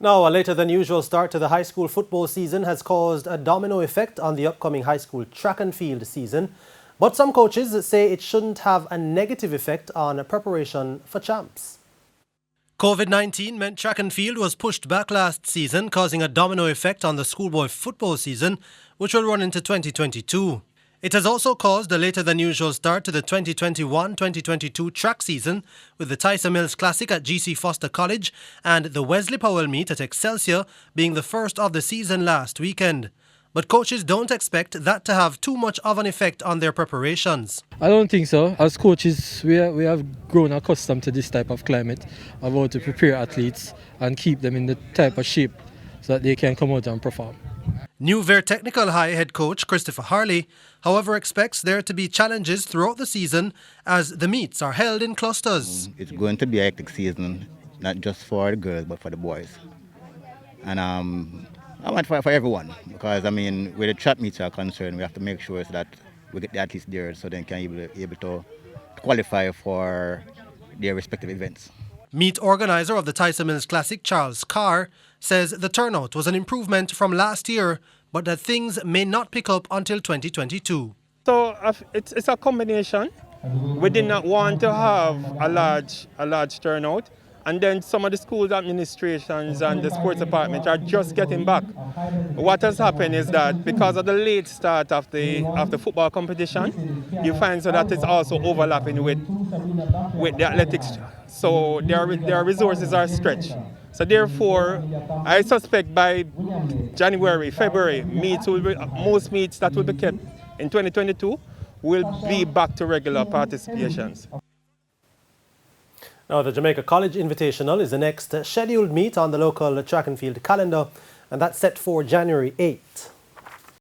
Now, a later than usual start to the high school football season has caused a domino effect on the upcoming high school track and field season. But some coaches say it shouldn't have a negative effect on preparation for champs. COVID-19 meant track and field was pushed back last season, causing a domino effect on the schoolboy football season, which will run into 2022. It has also caused a later than usual start to the 2021-2022 track season, with the Tyson Mills Classic at GC Foster College and the Wesley Powell Meet at Excelsior being the first of the season last weekend. But coaches don't expect that to have too much of an effect on their preparations. I don't think so. As coaches, we have grown accustomed to this type of climate, of how to prepare athletes and keep them in the type of shape so that they can come out and perform. New Ver Technical High head coach Christopher Harley, however, expects there to be challenges throughout the season as the meets are held in clusters. It's going to be a hectic season, not just for the girls but for the boys. And I want for everyone, because where the track meets are concerned, we have to make sure so that we get the athletes there so they can be able to qualify for their respective events. Meet organizer of the Tyson Mills Classic, Charles Carr, says the turnout was an improvement from last year, but that things may not pick up until 2022. So it's a combination. We did not want to have a large turnout, and then some of the schools administrations and the sports department are just getting back. What has happened is that because of the late start of the football competition, you find so that it's also overlapping with the athletics. So their resources are stretched. So therefore, I suspect by January, February, most meets that will be kept in 2022 will be back to regular participations. Now, the Jamaica College Invitational is the next scheduled meet on the local track and field calendar, and that's set for January 8th.